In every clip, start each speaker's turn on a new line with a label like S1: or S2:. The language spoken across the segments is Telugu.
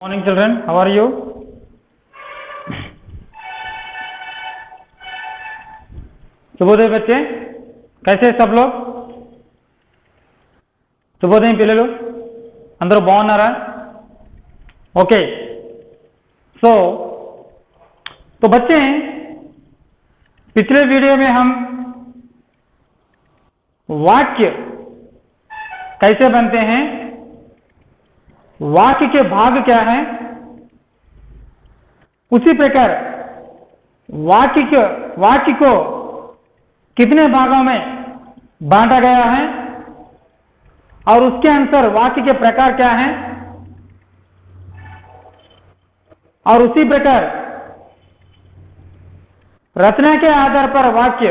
S1: Morning children, how are you? शुभोदय बच्चे, कैसे सब लोग? शुभोदय पिల్లలు అందరూ బాగున్నారా? ओके, तो बच्चे पिछले वीडियो में हम वाक्य कैसे बनते हैं, वाक्य के भाग क्या हैं, उसी प्रकार वाक्य को कितने भागों में बांटा गया है और उसके अनुसार वाक्य के प्रकार क्या हैं, और उसी प्रकार रचना के आधार पर वाक्य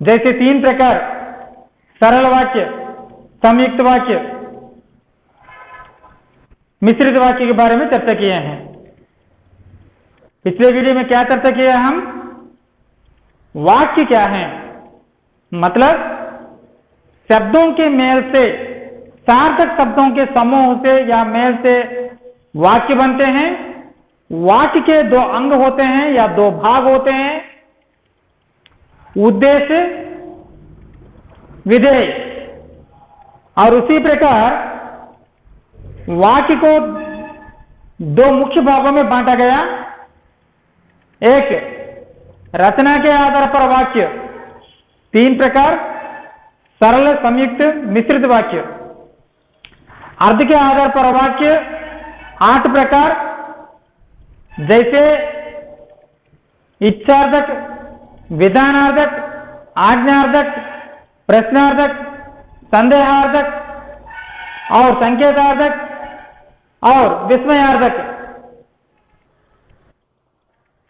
S1: जैसे 3 प्रकार सरल वाक्य, संयुक्त वाक्य, मिश्रित वाक्य के बारे में चर्चा किए हैं। पिछले वीडियो में क्या चर्चा किया हम? वाक्य क्या है, मतलब शब्दों के मेल से, सार्थक शब्दों के समूह से या मेल से वाक्य बनते हैं। वाक्य के 2 अंग होते हैं या 2 भाग होते हैं, उद्देश्य, विधेय। और उसी प्रकार वाक्य को 2 मुख्य भागों में बांटा गया। एक रचना के आधार पर वाक्य 3 प्रकार, सरल, संयुक्त, मिश्रित वाक्य। अर्थ के आधार पर वाक्य 8 प्रकार, जैसे इच्छार्थक, विधानार्थक, आज्ञार्थक, प्रश्नार्थक, संदेहार्थक और संकेतार्थक और विस्मयार्थक।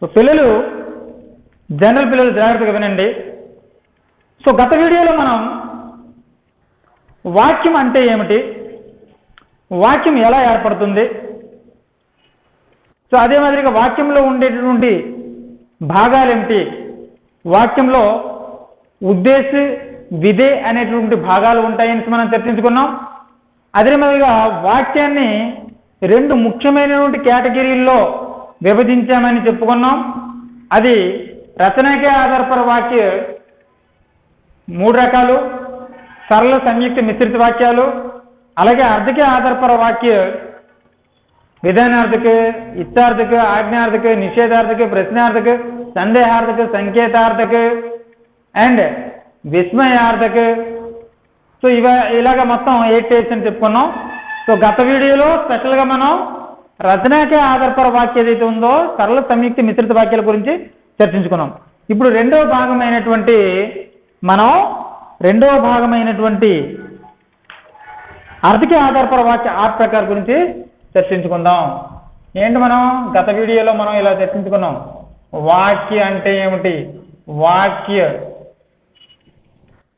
S1: तो పిల్లలు జనరల్ పిల్లలు జాగ్రత్తగా వినండి। సో గత వీడియోలో మనం వాక్యం అంటే ఏమిటి, వాక్యం ఎలా ఏర్పడుతుంది, సో అదే మాదిరిగా వాక్యంలో ఉండేటటువంటి భాగాలు ఏమిటి, వాక్యంలో ఉద్దేశ, విధేయ అనేటువంటి భాగాలు ఉంటాయని మనం చర్చించుకున్నాం। అదే మాదిరిగా వాక్యాన్ని 2 ముఖ్యమైనటువంటి కేటగిరీల్లో విభజించామని చెప్పుకున్నాం। అది రచనకే ఆధారపర వాక్య 3 రకాలు, సరళ, సంయుక్త, మిశ్రిత వాక్యాలు, అలాగే అర్థకే ఆధారపర వాక్య విధానార్థక, ఇచ్చార్థక, ఆజ్ఞార్థక, నిషేధార్థక, ప్రశ్నార్థక, సందేహార్థక, సంకేతార్థక అండ్ విస్మయార్థక। సో ఇలాగా మొత్తం 8 టైప్స్ అని చెప్పుకున్నాం। సో గత వీడియోలో స్పెషల్గా మనం రచనకే ఆధారపర వాక్య ఏదైతే ఉందో సరళ, సంయుక్త, మిశ్రిత వాక్యాల గురించి చర్చించుకున్నాం। ఇప్పుడు రెండవ భాగమైనటువంటి అర్థకే ఆధారపర వాక్య 8 ప్రకారం గురించి చర్చించుకుందాం। ఏంటి, మనం గత వీడియోలో మనం ఇలా చర్చించుకున్నాం, వాక్య అంటే ఏమిటి, వాక్య।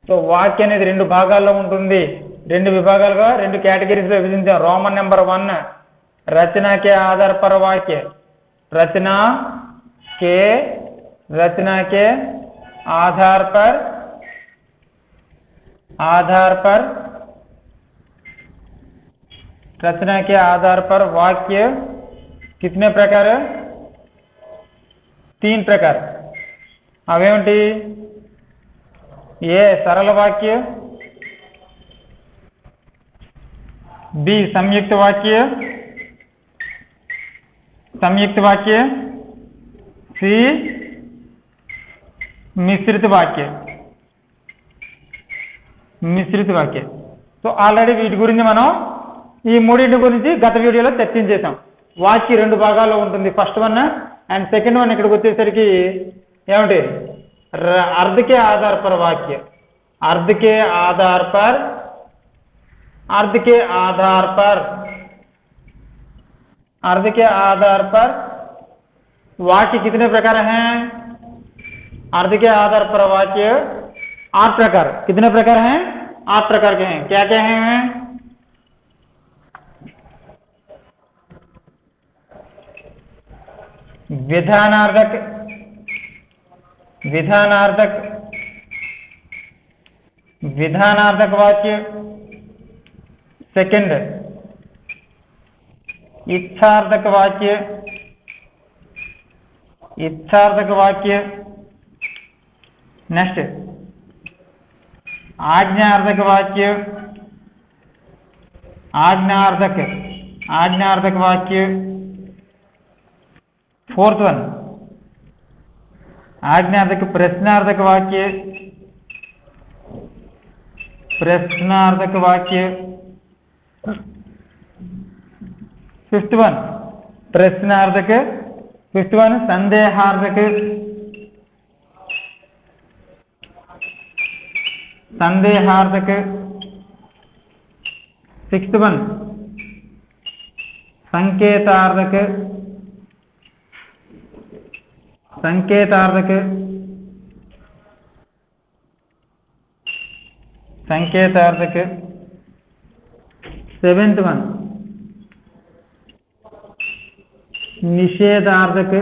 S1: సో వాక్య అనేది 2 భాగాల్లో ఉంటుంది, 2 విభాగాలుగా 2 కేటగిరీస్లో విభజించాం। రోమన్ నెంబర్ 1 रचना के आधार पर वाक्य, रचना के आधार पर रचना के आधार पर वाक्य कितने प्रकार? 3 प्रकार। अवेंटी, ए सरल वाक्य, बी संयुक्त वाक्य, सी मिश्रित वाक्य। तो ఆల్రెడీ వీటి గురించి మనం ఈ మూడింటి గురించి గత వీడియోలో చర్చించేసాం। వాక్య 2 భాగాల్లో ఉంటుంది, ఫస్ట్ 1 అండ్ సెకండ్ 1 ఇక్కడికి వచ్చేసరికి ఏమిటి, अर्ध के आधार पर वाक्य, अर्ध के आधार पर वाक्य कितने प्रकार हैं? अर्ध के आधार पर वाक्य 8 प्रकार। कितने प्रकार हैं? 8 प्रकार के हैं। क्या क्या हैं? विधानार्थक वाक्य, सेकंड इच्छार्थक वाक्य, इच्छार्थक वाक्य। नेक्स्ट आज्ञार्थक वाक्य, आज्ञार्थक, आज्ञार्थक वाक्य। फोर्थ वन आज्ञार्थक प्रश्नार्थक वाक्य, प्रश्नार्थक वाक्य। फिफ्थ वन प्रश्नार्थक, फिफ्थ वन संदेहार्थक, संदेहार्थक। सिक्स्थ वन संकेतार्थक, संकेतार्थक, संकेतार्थक। सेवेंथ वन निषेधार्थक,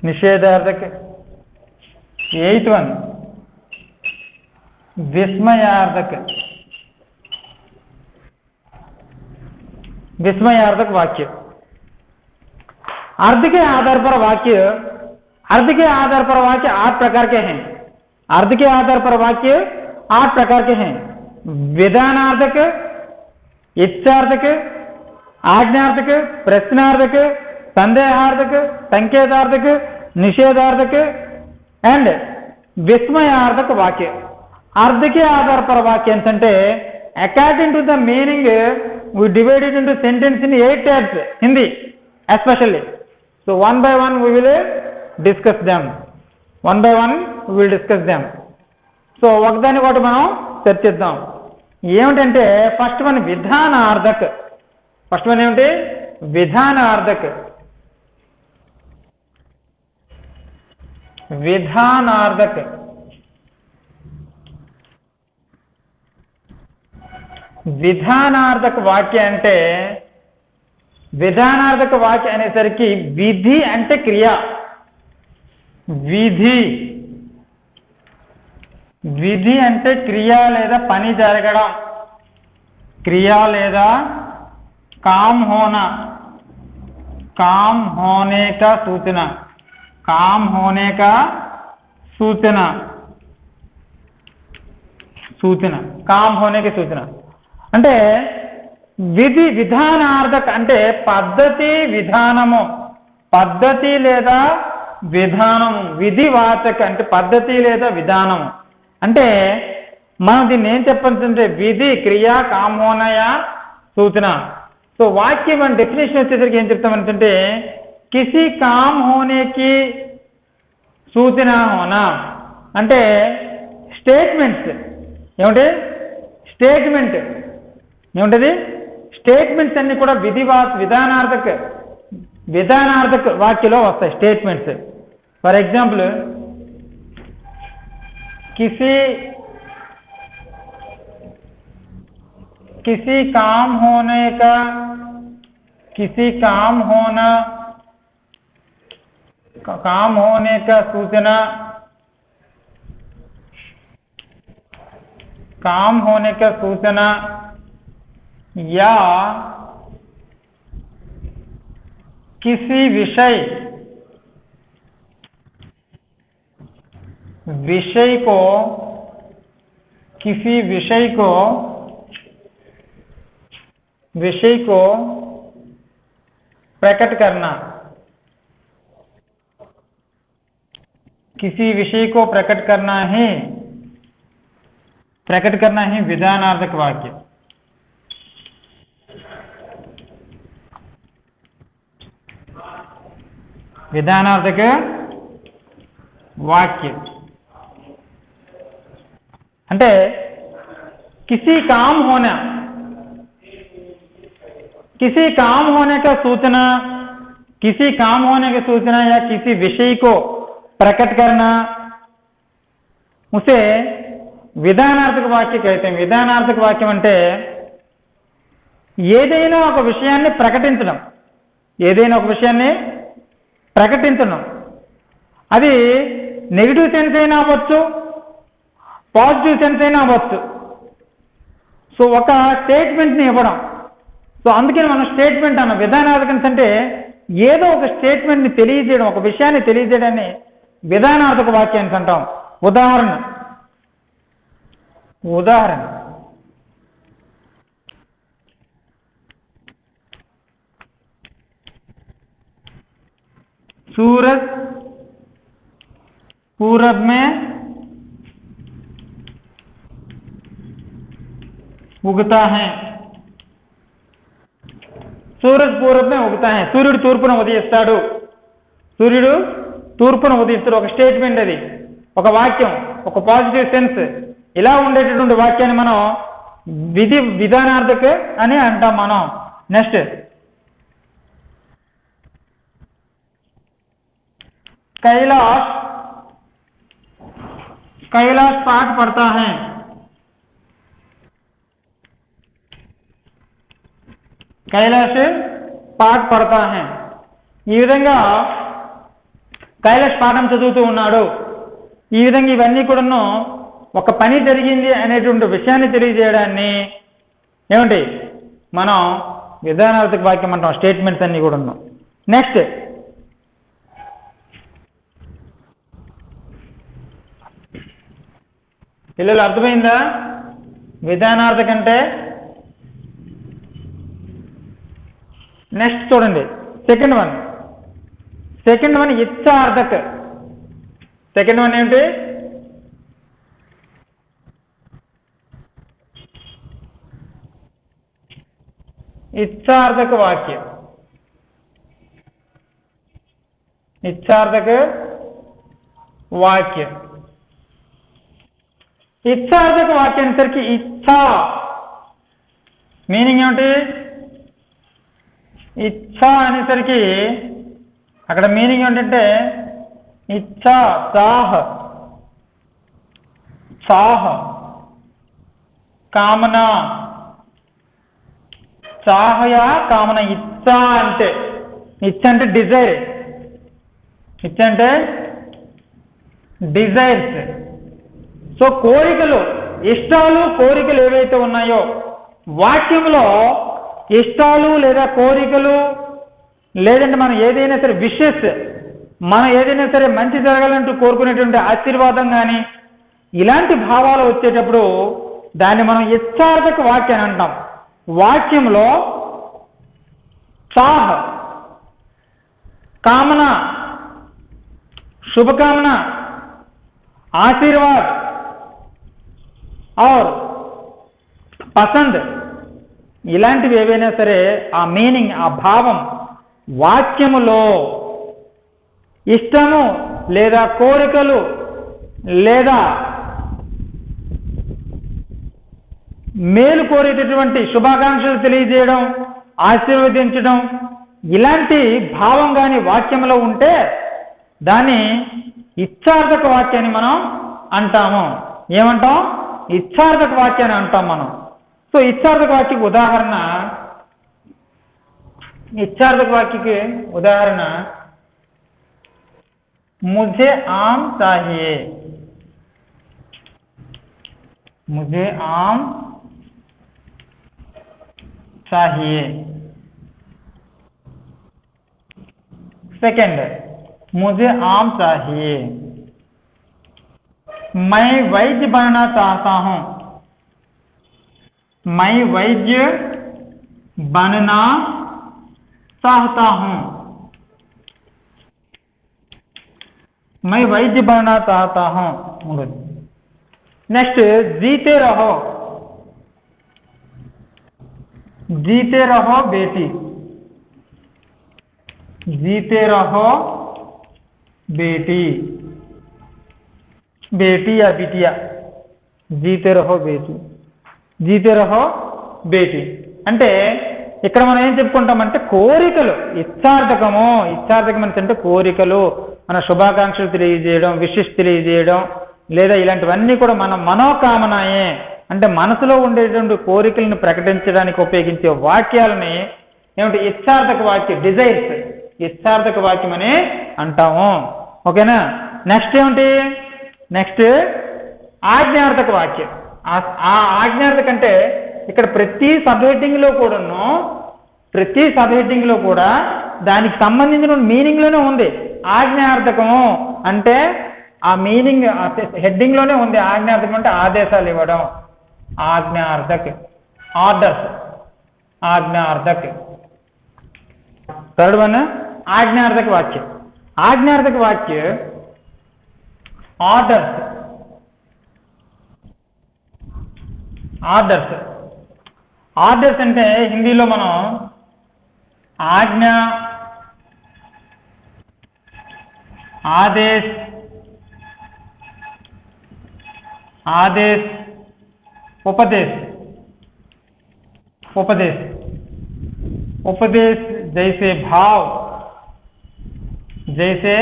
S1: निषेधार्थक। एट्थ वन विस्मयार्थक, विस्मयार्थक वाक्य। अर्थ के आधार पर वाक्य, अर्थ के आधार पर वाक्य 8 प्रकार के हैं। अर्थ के आधार पर वाक्य 8 प्रकार के हैं। विधानार्थक, इच्छार्थक, आज्ञार्थक, प्रश्नार्थक, संदेहार्थक, संकेतार्थक, निषेधार्थक एंड विस्मयार्थक वाक्य। अर्थ के आधार पर वाक्य అంటే according to the meaning we divide it into sentence in 8 types, Hindi especially. So one by one we will discuss them. One by one we will discuss them. So ఒకదాని ఒకటి మనం చర్చిద్దాం. ఏమిటంటే ఫస్ట్ వన్ విధానార్థక్. ఫస్ట్ వన్ ఏమిటి? విధానార్థక్. విధానార్థక్. విధానార్థక వాక్య అంటే, విధానార్థక వాక్య అనేసరికి విధి అంటే క్రియ, విధి, విధి అంటే క్రియ లేదా పని జరగడం, క్రియ లేదా काम होना, काम होने का सूचना, काम होने का सूचना, सूचना, काम होने की सूचना అంటే విధి విధానార్థక అంటే పద్ధతి విధానము, పద్ధతి లేదా విధానము, విధివాచక అంటే పద్ధతి లేదా విధానము. అంటే మనం దీన్ని ఏం చెప్పాలంటే విధి క్రియ काम होना या सूचना. సో వాక్యం మన డెఫినేషన్ వచ్చేసరికి ఏం చెప్తామంటే కిసి काम होने की सूचना होना అంటే స్టేట్మెంట్స్. ఏమంటే స్టేట్మెంట్ ఏముంటది? స్టేట్మెంట్స్ అన్ని కూడా విధానార్థక వాక్యలో వస్తాయి స్టేట్మెంట్స్. ఫర్ ఎగ్జాంపుల్ किसी काम होने का, किसी काम होना, काम होने का सूचना, काम होने का सूचना या किसी विषय, विषय को, किसी विषय को, विषय को प्रकट करना, किसी विषय को प्रकट करना है, प्रकट करना है विधानार्थक वाक्य. विधानार्थक वाक्य అంటే किसी काम होना, किसी काम होने का सूचना, किसी काम होने की सूचना या किसी विषय को प्रकट करना उसे విధానార్థక వాక్య कहते हैं. విధానార్థక వాక్యం అంటే ఏదైనా ఒక విషయాన్ని ప్రకటించడం, ఏదైనా ఒక విషయాన్ని ప్రకటించడం. అది నెగిటివ్ సెన్స్ అయినా అవ్వచ్చు, పాజిటివ్ సెన్స్ అయినా అవ్వచ్చు. సో ఒక స్టేట్మెంట్ని ఇవ్వడం. సో అందుకని మనం స్టేట్మెంట్ అన్న విధానార్థకం అంటే ఏదో ఒక స్టేట్మెంట్ని తెలియజేయడం, ఒక విషయాన్ని తెలియజేయడాన్ని విధానార్థక వాక్యాన్ని అంటాం. ఉదాహరణ सूरज पूरब में उगता है. సూరజ్ పూర్వ మే ఉగతా హై. సూర్యుడు తూర్పున ఉదయిస్తాడు. సూర్యుడు తూర్పున ఉదయిస్తాడు. ఒక స్టేట్మెంట్, అది ఒక వాక్యం, ఒక పాజిటివ్ సెన్స్. ఇలా ఉండేటటువంటి వాక్యాన్ని మనం విధానార్థక అని అంటాం మనం. నెక్స్ట్ कैलाश पाठ पढ़ता है. कैलाश पाठ पढ़ता है. ఈ విధంగా కైలాష్ పాఠం చదువుతూ ఉన్నాడు. ఈ విధంగా ఇవన్నీ కూడాను ఒక పని జరిగింది అనేటువంటి విషయాన్ని తెలియజేయడాన్ని ఏమండి మనం విధానార్థక వాక్యం అంటాం. స్టేట్మెంట్స్ అన్నీ కూడాను. నెక్స్ట్ పిల్లలు అర్థమైందా విధానార్థక అంటే? నెక్స్ట్ చూడండి, సెకండ్ వన్ ఇచ్ఛార్థక. సెకండ్ వన్ ఏంటి? ఇచ్ఛార్థక వాక్యం. ఇచ్ఛార్థక వాక్యం. ఇచ్ఛార్థక వాక్యానికి ఇచ్ఛా మీనింగ్ ఏమిటి? ఇచ్ఛా అనేసరికి అక్కడ మీనింగ్ ఏంటంటే ఇచ్ఛా, చాహ, కామన, చాహయా కామన. ఇచ్ఛా అంటే డిజైర్. ఇచ్చ అంటే డిజైర్స్. సో కోరికలు, ఇష్టాలు, కోరికలు ఏవైతే ఉన్నాయో వాక్యంలో ఇష్టాలు లేదా కోరికలు, లేదంటే మనం ఏదైనా సరే విషెస్, మనం ఏదైనా సరే మంచి జరగాలంటూ కోరుకునేటువంటి ఆశీర్వాదం కానీ ఇలాంటి భావాలు వచ్చేటప్పుడు దాన్ని మనం ఇచ్ఛార్థక వాక్యాన్ని అంటాం. వాక్యంలో చాహ, కామన, శుభకామన, ఆశీర్వాద్ और పసంద్ ఇలాంటివి ఏవైనా సరే ఆ మీనింగ్, ఆ భావం వాక్యములో ఇష్టము లేదా కోరికలు లేదా మేలు కోరేటటువంటి శుభాకాంక్షలు తెలియజేయడం, ఆశీర్వదించడం ఇలాంటి భావం కానీ వాక్యంలో ఉంటే దాన్ని ఇచ్ఛార్థక వాక్యాన్ని మనం అంటాము. ఏమంటాం? ఇచ్ఛార్థక వాక్యాన్ని అంటాం మనం. సో ఇచ్ఛార్థక వాక్యకి ఉదాహరణ, मुझे आम चाहिए. मुझे आम चाहिए. सेकंड, मुझे आम चाहिए. मैं वैद्य बनना चाहता हूं. मैं वैद्य बनना चाहता हूं. मैं वैद्य बनना चाहता हूं. नेक्स्ट, जीते रहो. जीते रहो बेटी. जीते रहो बेटी. बेटी या बिटिया. जीते रहो बेटी. జీతే రహో బేటీ అంటే ఇక్కడ మనం ఏం చెప్పుకుంటామంటే కోరికలు. ఇచ్ఛార్థకం అంటే కోరికలు, మన శుభాకాంక్షలు తెలియజేయడం, విషెస్ తెలియజేయడం లేదా ఇలాంటివన్నీ కూడా మన మనోకామనాయే అంటే మనసులో ఉండేటువంటి కోరికలను ప్రకటించడానికి ఉపయోగించే వాక్యాలని ఏమిటి? ఇచ్ఛార్థక వాక్యం, డిజైర్స్, ఇచ్ఛార్థక వాక్యం అని అంటాము. ఓకేనా? నెక్స్ట్ ఏమిటి? నెక్స్ట్ ఆజ్ఞార్థక వాక్యం. ఆ ఆజ్ఞార్థక అంటే ఇక్కడ ప్రతి సబ్ హెడ్డింగ్లో కూడా దానికి సంబంధించిన మీనింగ్లోనే ఉంది. ఆజ్ఞార్థకము అంటే ఆ మీనింగ్ హెడ్డింగ్లోనే ఉంది. ఆజ్ఞార్థకం అంటే ఆదేశాలు ఇవ్వడం. ఆజ్ఞార్థక్, ఆర్డర్స్, ఆజ్ఞార్థక్. థర్డ్ వన్ ఆజ్ఞార్థక వాక్యం. ఆజ్ఞార్థక వాక్య ఆర్డర్స్. ఆర్డర్స్ ఆర్డర్స్ అంటే హిందీలో మనం ఆజ్ఞ, ఆదేశ్, आदेश, उपदेश. उपदेश उपदेश जैसे भाव, जैसे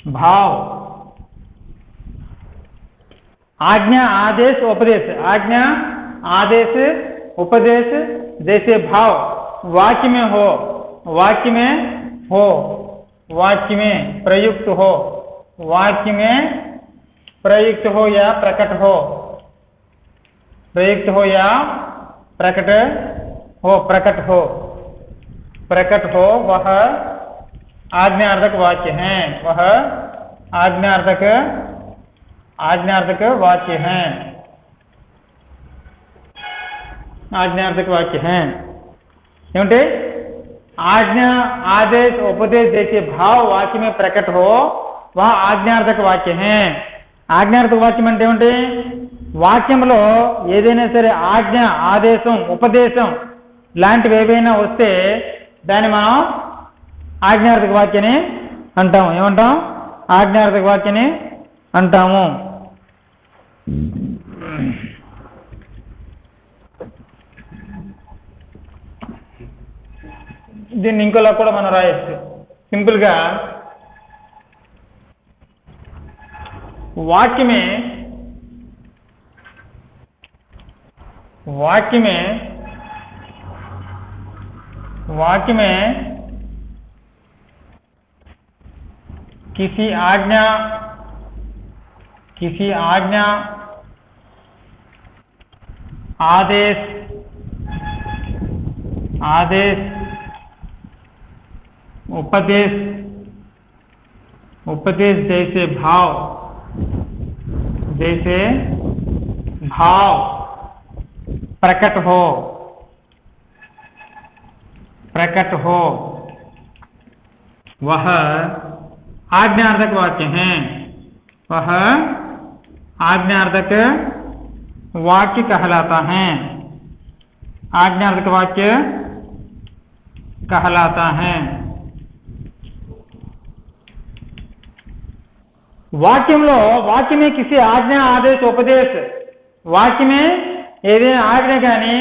S1: भाव. आज्ञा, आदेश, उपदेश. आज्ञा, आदेश, उपदेश जैसे भाव वाक्य में हो, वाक्य में हो, वाक्य में प्रयुक्त हो, वाक्य में प्रयुक्त हो या प्रकट हो, प्रयुक्त हो या प्रकट हो, प्रकट हो, प्रकट हो, वह आज्ञार्थक वाक्य हैं. वह आज्ञार्थक वाक्य हैं. आज्ञार्थक वाक्य हैं. ఏమంటే आज्ञा, आदेश, उपदेश जैसे भाव वाक्य में प्रकट हो वह आज्ञार्थक वाक्य हैं. ఆజ్ఞార్థక వాక్యం అంటే ఏమిటి? వాక్యంలో ఏదైనా సరే ఆజ్ఞ, ఆదేశం, ఉపదేశం లాంటివి ఏవైనా వస్తే దాన్ని మనం ఆజ్ఞార్థక వాక్యని అంటాము. ఏమంటాం? ఆజ్ఞార్థక వాక్యని అంటాము. దీన్ని ఇంకోలా కూడా మనం రాయొచ్చు. సింపుల్గా वाक्य में किसी आज्ञा, आदेश, उपदेश जैसे भाव प्रकट हो वह आज्ञार्थक वाक्य हैं. वह आज्ञार्थक वाक्य कहलाता है. आज्ञार्थक वाक्य कहलाता है. వాక్యంలో వాక్య में किसी ఆజ్ఞ, ఆదేశ, ఉపదేశ, వాక్య में ఏదైనా ఆజ్ఞ కానీ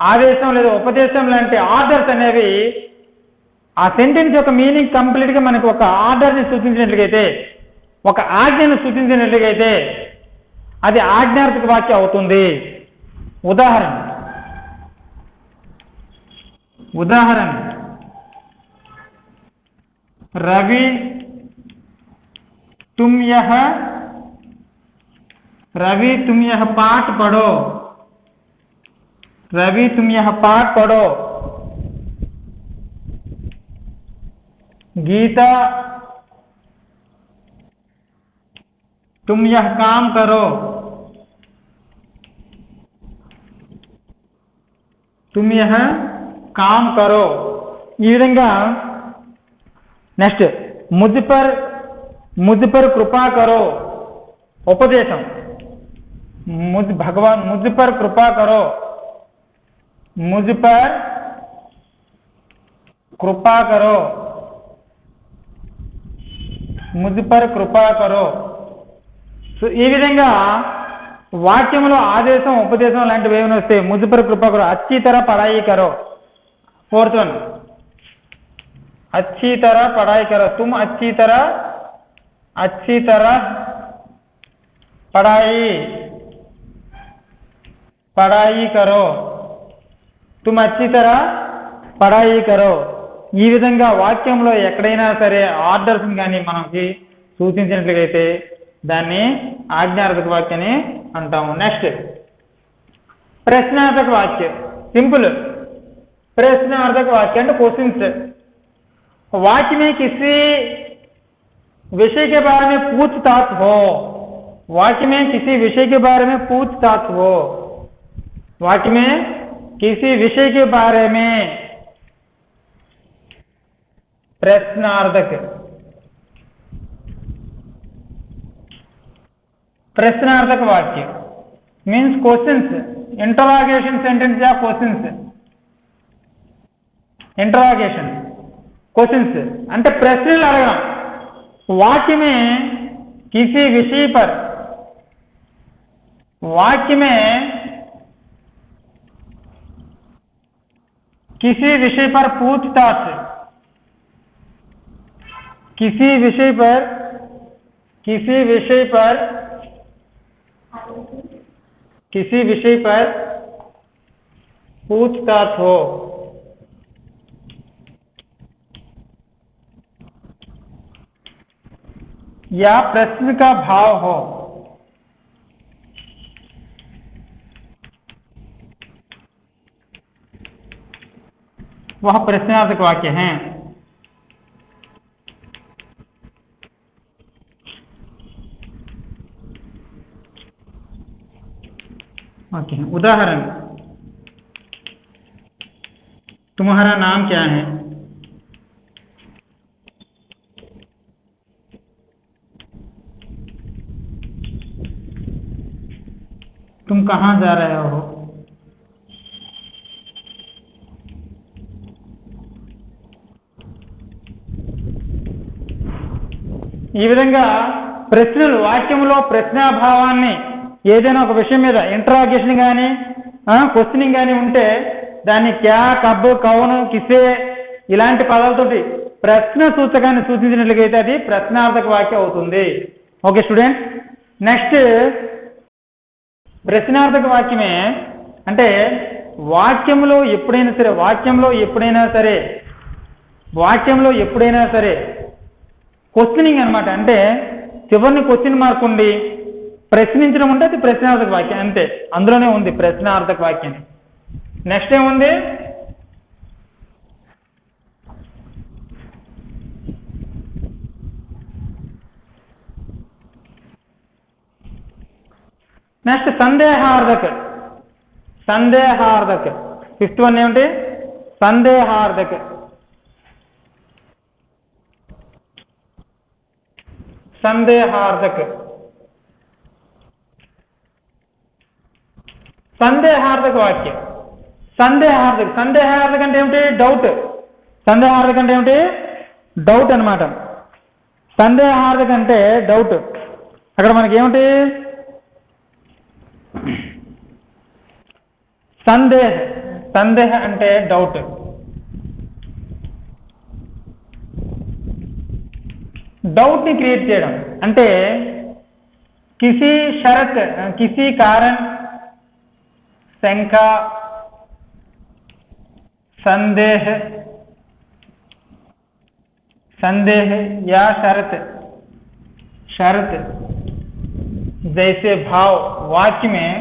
S1: ఆదేశం లేదా ఉపదేశం లాంటి ఆర్డర్స్ అనేవి ఆ సెంటెన్స్ యొక్క మీనింగ్ కంప్లీట్గా మనకు ఒక ఆర్డర్ని సూచించినట్లయితే, ఒక ఆజ్ఞను సూచించినట్లయితే అది ఆజ్ఞార్థక వాక్యం అవుతుంది. ఉదాహరణ రవి तुम यह पाठ पढ़ो. रवि तुम यह पाठ पढ़ो. गीता तुम यह काम करो. तुम यह काम करो. ఈ విధంగా నెక్స్ట్ मुझ पर कृपा करो. उपदेशम भगवान मुझ पर कृपा करो. मुझ पर कृपा करो. मुझ पर कृपा करो. సో ఈ విధంగా వాక్యంలో ఆదేశం, ఉపదేశం లాంటివి ఏమైనా వస్తే मुझ पर कृपा करो. अच्छी तरह पढ़ाई करो. फोर्थ वन अच्छी तरह पढ़ाई करो. तुम अच्छी तरह पढ़ाई करो. तुम अच्छी तरह पढ़ाई करो. ఈ విధంగా వాక్యంలో ఎక్కడైనా సరే ఆర్డర్స్ కానీ మనకి సూచించినట్లయితే దాన్ని ఆజ్ఞార్థక వాక్యాన్ని అంటాము. నెక్స్ట్ प्रश्नार्थक वाक्य, सिंपल. प्रश्नार्थक वाक्य एंड क्वेश्चंस. वाक्य में किसी विषय के बारे में पूछताछ हो, वाक्य में किसी विषय के बारे में पूछताछ हो, वाक्य में किसी विषय के बारे में प्रश्नार्थक. प्रश्नार्थक वाक्य मीन्स क्वेश्चंस, इंटरोगेशन सेंटेंस या क्वेश्चंस. इंटरोगेशन क्वेश्चंस అంటే ప్రశ్నలు అడగడం. वाक्य में किसी विषय पर, वाक्य में किसी विषय पर पूछताछ, किसी विषय पर, किसी विषय पर, किसी विषय पर पूछताछ हो, या प्रश्न का भाव हो. वह प्रश्नार्थक वाक्य हैं. ओके, उदाहरण. तुम्हारा नाम क्या है? तुम कहाँ जा रहे हो? ఈ విధంగా ప్రశ్నలు, వాక్యంలో ప్రశ్నాభావాన్ని ఏదైనా ఒక విషయం మీద ఇంటరాగేషన్ కానీ క్వశ్చనింగ్ కానీ ఉంటే దాన్ని క్యా, కబ్, కౌన్, కిసే ఇలాంటి పదాలతోటి ప్రశ్న సూచకాన్ని సూచించినట్లయితే అది ప్రశ్నార్థక వాక్యం అవుతుంది. ఓకే స్టూడెంట్స్, నెక్స్ట్ ప్రశ్నార్థక వాక్యమే అంటే వాక్యంలో ఎప్పుడైనా సరే, వాక్యంలో ఎప్పుడైనా సరే క్వశ్చనింగ్ అనమాట. అంటే చివరిని క్వశ్చన్ మార్క్ ఉండి ప్రశ్నించడం ఉంటే అది ప్రశ్నార్థక వాక్యం అంతే. అందులోనే ఉంది ప్రశ్నార్థక వాక్యం. నెక్స్ట్ ఏముంది? నెక్స్ట్ సందేహార్థక. సందేహార్థక ఫిఫ్త్ వన్ ఏమిటి? సందేహార్థక. సందేహార్థక. సందేహార్థక వాక్యం. సందేహార్థక, సందేహార్థక అంటే ఏమిటి? డౌట్. సందేహార్థక అంటే ఏమిటి? డౌట్ అనమాట. సందేహార్థక అంటే డౌట్. అక్కడ మనకి ఏమిటి? సందేహ. సందేహ అంటే డౌట్. డౌట్ ని క్రియేట్ చేయడం అంటే కిసి షరత్, కిసి కారణ్, शंका, संदेह, संदेह या शर्त, शर्त जैसे भाव वाक्य में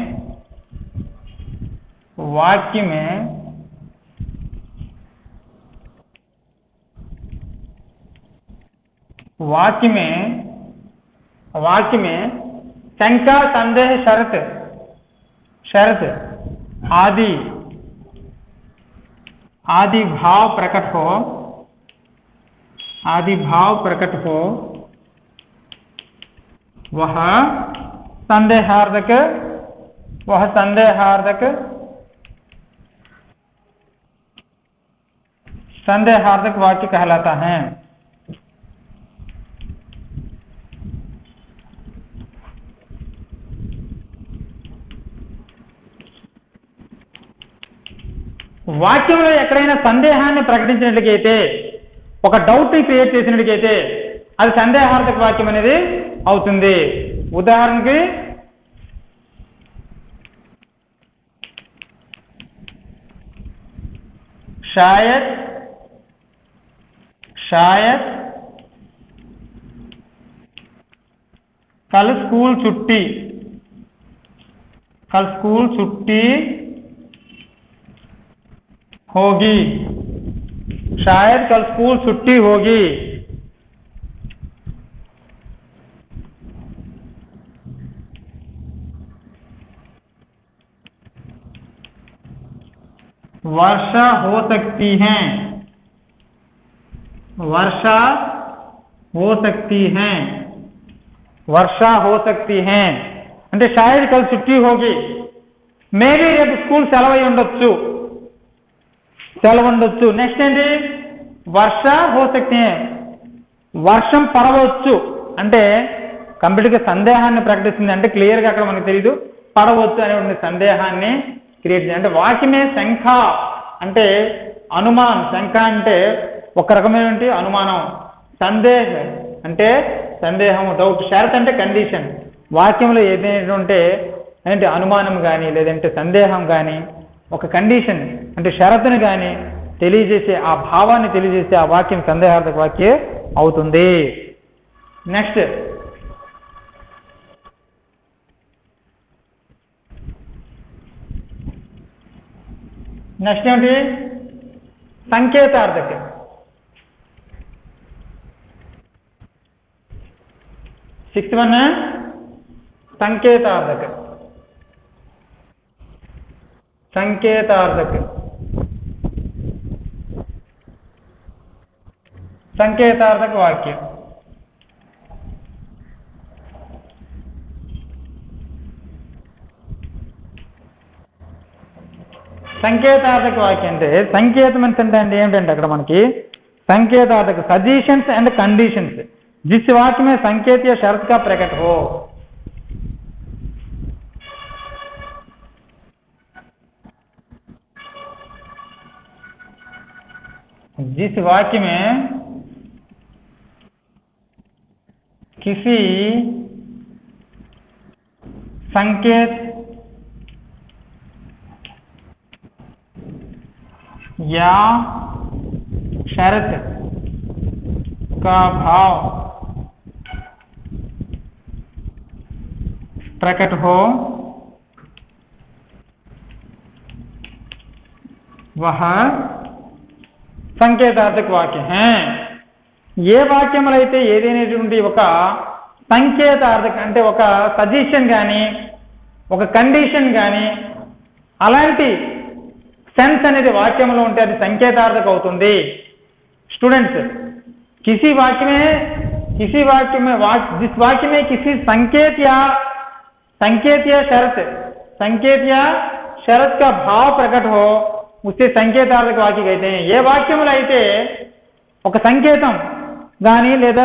S1: शंका, संदेह, शर्त आदि भाव प्रकट हो, वह संदेहार्थक वाक्य कहलाता है. వాక్యంలో ఎక్కడైనా సందేహాన్ని ప్రకటించినట్లయితే, ఒక డౌట్ ని క్రియేట్ చేసినట్లయితే అది సందేహార్థక వాక్యం అనేది అవుతుంది. ఉదాహరణకి शायद कल स्कूल छुट्टी, कल स्कूल छुट्टी होगी, शायद कल स्कूल छुट्टी होगी। वर्षा हो सकती है, वर्षा हो सकती है, वर्षा हो सकती है అంటే शायद कल छुट्टी होगी, మేబీ రేపు స్కూల్ సెలవు ఉండొచ్చు, సెలవు ఉండొచ్చు. నెక్స్ట్ ఏంటి, వర్ష హో సక్తి హై, వర్షం పడవచ్చు అంటే కంప్లీట్గా సందేహాన్ని ప్రకటిస్తుంది. అంటే క్లియర్గా అక్కడ మనకు తెలియదు, పడవచ్చు అనేటువంటి సందేహాన్ని క్రియేట్ చేయాలి. అంటే వాక్యమే శంఖ అంటే అనుమానం, శంఖ అంటే ఒక రకమైనటువంటి అనుమానం, సందేహ అంటే సందేహం, డౌట్, షరత్ అంటే కండిషన్. వాక్యంలో ఏదైనా అంటే అనుమానం కానీ లేదంటే సందేహం కానీ ఒక కండిషన్ అంటే షరతును కానీ తెలియజేసే ఆ భావాన్ని తెలియజేసే ఆ వాక్యం సందేహార్థక వాక్యం అవుతుంది. నెక్స్ట్ నెక్స్ట్ ఏమిటి, సంకేతార్థక. సిక్స్త్ వన్ संकेतार्थक, संकेतार्थक, संकेतार्थक वाक्य. సంకేతార్థక వాక్యం అంటే సంకేతం అంటే ఏంటంటే అక్కడ మనకి సంకేతార్థక సజెషన్స్ అండ్ కండిషన్స్. जिस वाक्य में संकेत या शर्त का प्रकट हो, जिस वाक्य में किसी संकेत या शर्त का भाव प्रकट हो, वह సంకేతార్థక వాక్యం. ఏ వాక్యములు అయితే ఏదైనటువంటి ఒక సంకేతార్థక అంటే ఒక సజెషన్ కానీ ఒక కండిషన్ కానీ అలాంటి సెన్స్ అనేది వాక్యంలో ఉంటే అది సంకేతార్థక అవుతుంది. స్టూడెంట్స్, किसी वाक्य में जिस वाक्य में किसी संकेत या शर्त का भाव प्रकट हो उसे संकेतार्थक वाक्य कहते हैं. ఏ వాక్యములు అయితే ఒక సంకేతం కానీ లేదా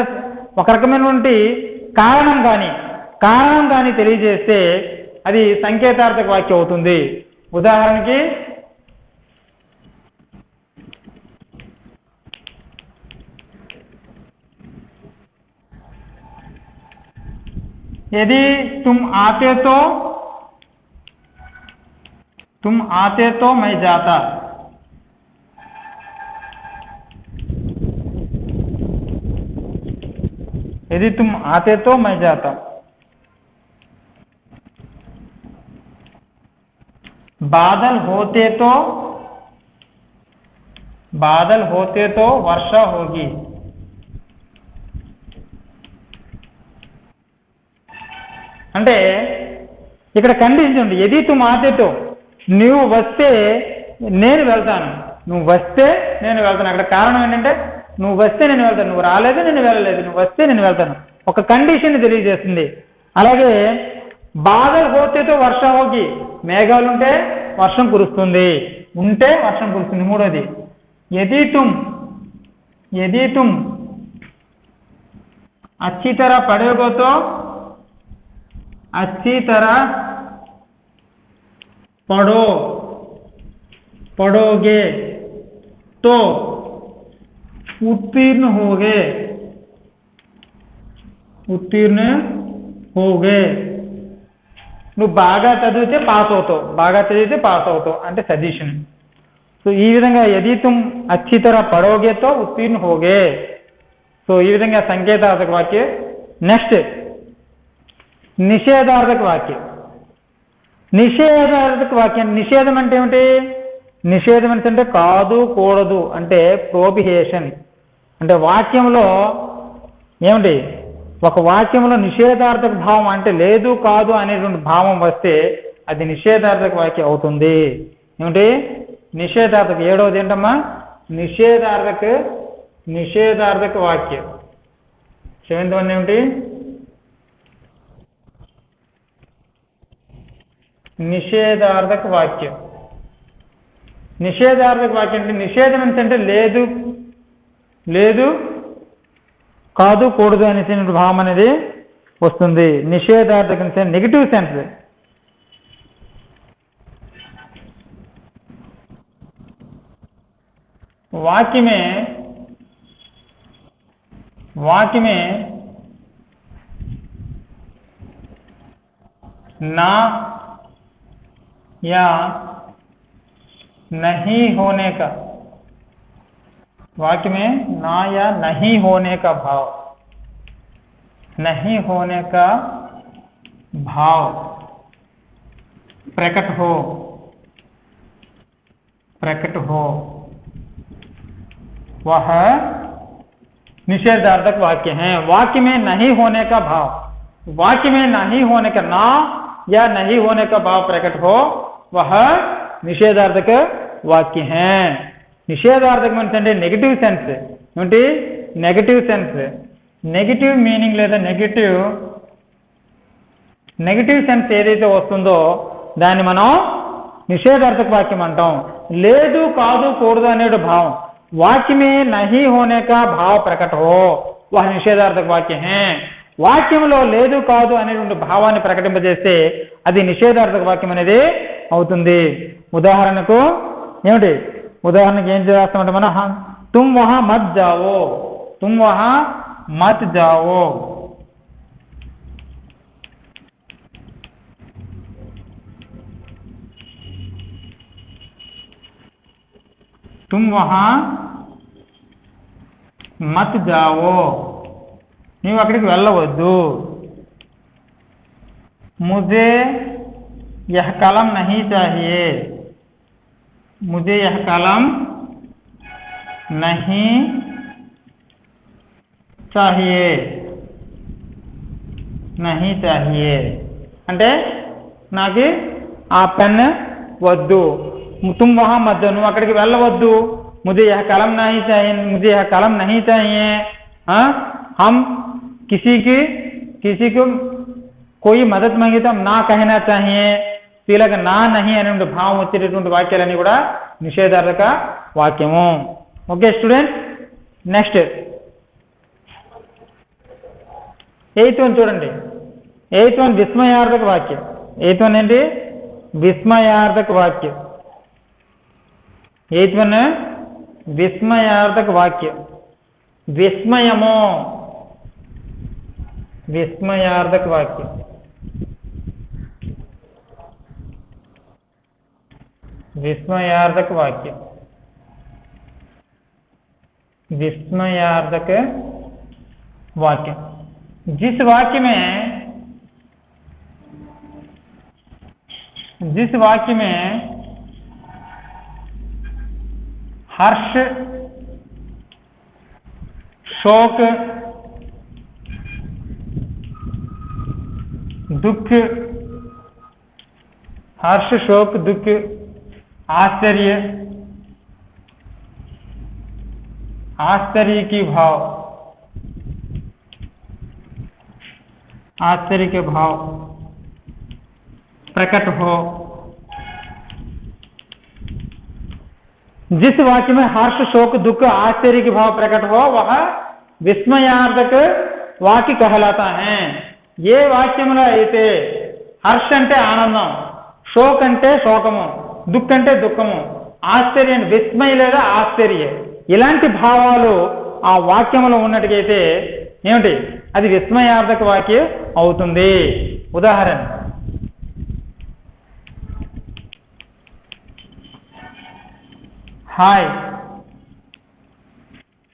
S1: ఒక రకమైనటువంటి కారణం కానీ తెలియజేస్తే అది సంకేతార్థక వాక్యం అవుతుంది. ఉదాహరణకి यदि तुम आते तो मैं जाता, यदि तुम आते तो मैं जाता. बादल होते तो वर्षा होगी. అంటే ఇక్కడ కండిషన్ ఉంది, ఎది తుమ్ ఆతేతో, నువ్వు వస్తే నేను వెళ్తాను, నువ్వు వస్తే నేను వెళ్తాను. అక్కడ కారణం ఏంటంటే నువ్వు వస్తే నేను వెళ్తాను, నువ్వు రాలేదు నేను వెళ్ళలేదు, నువ్వు వస్తే నేను వెళ్తాను, ఒక కండిషన్ తెలియజేస్తుంది. అలాగే బాదల్ హోతేతో వర్ష హోగి, మేఘాలు ఉంటే వర్షం కురుస్తుంది, ఉంటే వర్షం కురుస్తుంది. మూడోది యదీ తుమ్ अच्छी तरह पढ़ोगे तो अच्छी तरह पढ़ोगे तो उत्तीर्ण होगे. నువ్వు బాగా చదివితే పాస్ అవుతావు అంటే సజెషన్. సో ఈ విధంగా యదీ తుమ్ అచ్చి తరహ పడోగే తో ఉత్తీర్ణ హోగే. సో ఈ విధంగా సంకేతార్థక వాక్యం. నెక్స్ట్ నిషేధార్థక వాక్యం. నిషేధార్థక వాక్యం, నిషేధం అంటే ఏమిటి? నిషేధం అంటే కాదు కూడదు అంటే ప్రోహిబిషన్. అంటే వాక్యంలో ఏమిటి, ఒక వాక్యంలో నిషేధార్థక భావం అంటే లేదు కాదు అనేటువంటి భావం వస్తే అది నిషేధార్థక వాక్యం అవుతుంది. ఏమిటి? నిషేధార్థక. ఏడవది ఏంటమ్మా? నిషేధార్థక వాక్యం. 7th వన్ ఏమిటి? నిషేధార్థక వాక్యం. నిషేధార్థక వాక్యం అంటే నిషేధం అంటే లేదు లేదు కాదు కూడదు అనేటువంటి భావం అనేది వస్తుంది. నిషేధార్థక నెగిటివ్ సెన్స్. वाक्य में ना या नहीं होने का, वाक्य में ना या नहीं होने का भाव, नहीं होने का भाव प्रकट हो वह निषेधार्थक वाक्य है. वाक्य में नहीं होने का भाव, वाक्य में नहीं होने का, ना या नहीं होने का भाव प्रकट हो वह निषेधार्थक वाक्य है. निषेधार्थक అంటే నెగటివ్ సెన్స్. ఏంటి? Negative sense. నెగటివ్ మీనింగ్ లేదా నెగటివ్ సెన్స్ ఏదైతే వస్తుందో దాన్ని మనం నిషేధార్థక వాక్యం అంటాం. లేదు కాదు కూడదు అనే భావం, वाक्य में नहीं होने का भाव प्रकट हो वह निषेधार्थक वाक्य है. వాక్యంలో లేదు కాదు అనేటువంటి భావాన్ని ప్రకటింపజేస్తే అది నిషేధార్థక వాక్యం అనేది అవుతుంది. ఉదాహరణకు ఏమిటి? ఉదాహరణకి ఏం చేస్తామంటే మనం తుమ్ వహా మత్ జావో, తుమ్ వహా మత్ జావో. तुम वहां मत जाओ, నీవు అక్కడికి వెళ్ళవద్దు. मुझे यह कलम नहीं चाहिए, मुझे यह कलम नहीं चाहिए, नहीं चाहिए అంటే నాకు ఆ పెన్ వద్దు. तुम वहां मत जाओ, నువ్వు అక్కడికి వెళ్ళవద్దు. मुझे यह कलम नहीं चाहिए, मुझे यह कलम नहीं चाहिए. हम किसी को कोई मदद मांगे तो हम ना कहना चाहिए. ఇలాగ నా నహి అనే భావం వచ్చేటటువంటి వాక్యాలన్నీ కూడా నిషేధార్థక వాక్యము. Okay student, next 8th one చూడండి. 8th వన్ విస్మయార్థక వాక్యం. 8th వన్ ఏంటి? విస్మయార్థక వాక్యం. 8th వన్ విస్మయార్థక వాక్యం. విస్మయము, విస్మయార్థక వాక్యం. विस्मयार्थक वाक्य, विस्मयार्थक वाक्य. जिस वाक्य में हर्ष, शोक, दुख, हर्ष शोक दुख, आश्चर्य, आश्चर्य की भाव, आश्चर्य के भाव प्रकट हो. जिस वाक्य में हर्ष शोक दुख आश्चर्य के भाव प्रकट हो वह विस्मयार्थक वाक्य कहलाता है. ఏ వాక్యములో అయితే హర్ష అంటే ఆనందం, శోక్ అంటే శోకము, దుఃఖ అంటే దుఃఖము, ఆశ్చర్యం విస్మయ లేదా ఆశ్చర్య ఇలాంటి భావాలు ఆ వాక్యంలో ఉన్నట్టుగైతే ఏమిటి? అది విస్మయార్థక వాక్యం అవుతుంది. ఉదాహరణ, हाय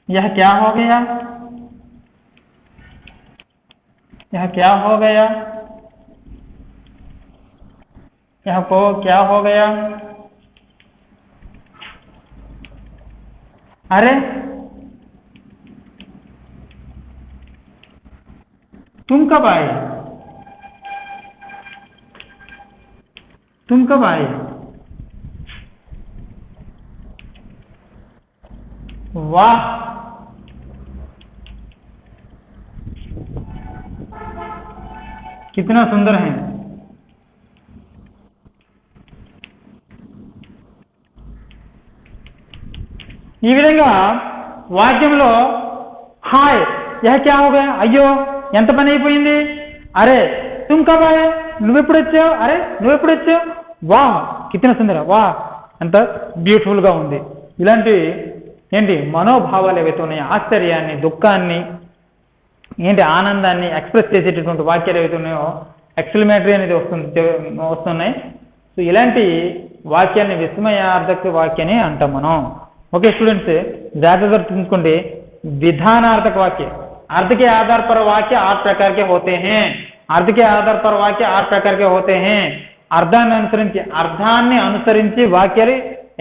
S1: यह क्या हो गया, यह क्या हो गया. यहाँ को क्या हो गया? अरे तुम कब आए? तुम कब आए? वाह, कितना सुंदर है। ఈ విధంగా వాక్యంలో హాయ్ యహ క్యా హో గయా, అయ్యో ఎంత పని అయిపోయింది, అరే తుమ్ కబ్ ఆయే, నువ్వెప్పుడు వచ్చావు, అరే నువ్వెప్పుడు వచ్చావు, వాహ్ కితనా సుందర, వాహ్ ఎంత బ్యూటిఫుల్గా ఉంది. ఇలాంటి ఏంటి మనోభావాలు ఏవైతే ఉన్నాయో, ఆశ్చర్యాన్ని, దుఃఖాన్ని, ఏంటి ఆనందాన్ని ఎక్స్ప్రెస్ చేసేటటువంటి వాక్యాలు ఏవైతే ఉన్నాయో ఎక్స్క్లమేటరీ అనేది వస్తున్నాయి. సో ఇలాంటి వాక్యాన్ని విస్మయార్థక వాక్యాన్ని అంటాం మనం. ओके स्टूडेंट्स, ज्यादातर तुमकोंडे विधानार्थक वाक्य, अर्थ के आधार पर वाक्य 8 प्रकार के होते हैं. अर्थ के आधार पर वाक्य 8 प्रकार के होते हैं. అర్థాన్ని అనుసరించి వాక్యాలు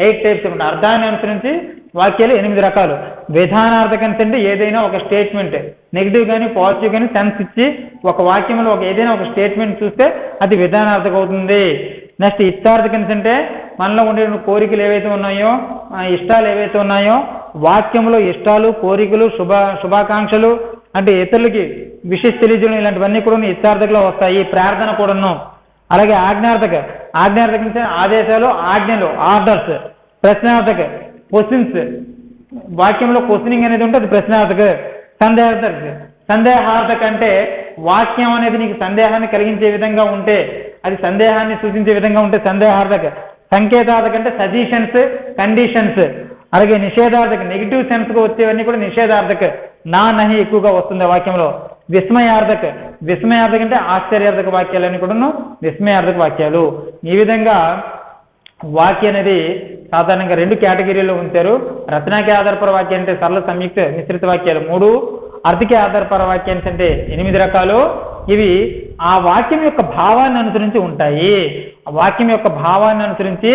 S1: 8 టైప్స్ ఉంటాయి. అర్థాన్ని అనుసరించి వాక్యాలు 8 రకాలు. విధానార్థకం అంటే ఏదైనా ఒక స్టేట్మెంట్ నెగిటివ్ కానీ పాజిటివ్ కానీ సెన్స్ ఇచ్చి ఒక వాక్యంలో ఏదైనా ఒక స్టేట్మెంట్ చూస్తే అది విధానార్థకం అవుతుంది. నెక్స్ట్ ఇష్టార్థకం అంటే మనలో ఉండే కోరికలు ఏవైతే ఉన్నాయో, ఇష్టాలు ఏవైతే ఉన్నాయో, వాక్యంలో ఇష్టాలు, కోరికలు, శుభాకాంక్షలు అంటే ఇతరులకి విషయం తెలియజేయడం, ఇలాంటివన్నీ కూడా ఇష్టార్థకలో వస్తాయి. ప్రార్థన కూడాను. అలాగే ఆజ్ఞార్థక అంటే ఆదేశాలు, ఆజ్ఞలు, ఆర్డర్స్. ప్రశ్నార్థక క్వశ్చన్స్, వాక్యంలో క్వశ్చనింగ్ అనేది ఉంటే అది ప్రశ్నార్థక. సందేహార్థక అంటే వాక్యం అనేది నీకు సందేహాన్ని కలిగించే విధంగా ఉంటే, అది సందేహాన్ని సూచించే విధంగా ఉంటే సందేహార్థక. సంకేతార్థక అంటే సజెషన్స్, కండిషన్స్. అలాగే నిషేధార్థక నెగిటివ్ సెన్స్గా వచ్చేవన్నీ కూడా నిషేధార్థక, నా నహి ఎక్కువగా వస్తుంది వాక్యంలో. విస్మయార్థక అంటే ఆశ్చర్యార్థక వాక్యాలన్నీ కూడాను విస్మయార్థక వాక్యాలు. ఈ విధంగా వాక్యం అనేది సాధారణంగా 2 కేటగిరీలో ఉంచారు. రచనాకి ఆధారపర వాక్యం అంటే సరళ, సంయుక్త, మిశ్రిత వాక్యాలు 3. అర్థకే ఆధారపర వాక్యాన్ని అంటే 8 రకాలు. ఇవి ఆ వాక్యం యొక్క భావాన్ని అనుసరించి ఉంటాయి. ఆ వాక్యం యొక్క భావాన్ని అనుసరించి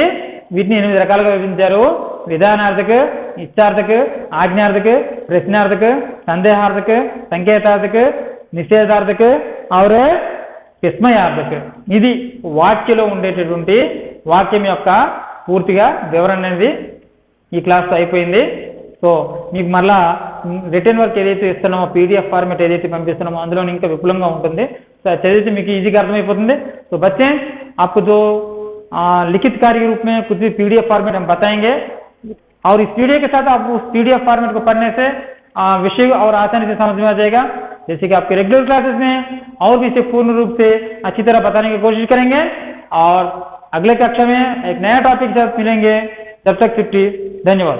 S1: వీటిని 8 రకాలుగా విభజించారు. విధానార్థక, ఇచ్చార్థక, ఆజ్ఞార్థక, ప్రశ్నార్థక, సందేహార్థక, సంకేతార్థక, నిషేధార్థక और విస్మయార్థక. ఇది వాక్యలో ఉండేటటువంటి వాక్యం యొక్క పూర్తిగా వివరణ అనేది ఈ క్లాస్ అయిపోయింది. సో మీకు మరలా రిటర్న్ వర్క్ ఏదైతే ఇస్తున్నామో, పీడిఎఫ్ ఫార్मेट ఏదైతే పంపిస్తున్నామో అందులో ఇంకా విపులంగా ఉంటుంది. సో చదివితే మీకు ఈజీగా అర్థమైపోతుంది. तो बच्चे आपको जो लिखित कार्य के रूप में कुछ भी पीडीएफ फॉर्मेट हम बताएंगे और इस वीडियो के साथ आप उस पीडीएफ फॉर्मेट को पढ़ने से विषय और आसानी से समझ में आ जाएगा. जैसे कि आपके रेगुलर क्लासेस में और भी इसे पूर्ण रूप से अच्छी तरह बताने की कोशिश करेंगे और अगले कक्षा में एक नया टॉपिक के साथ मिलेंगे. जब तक छुट्टी, धन्यवाद.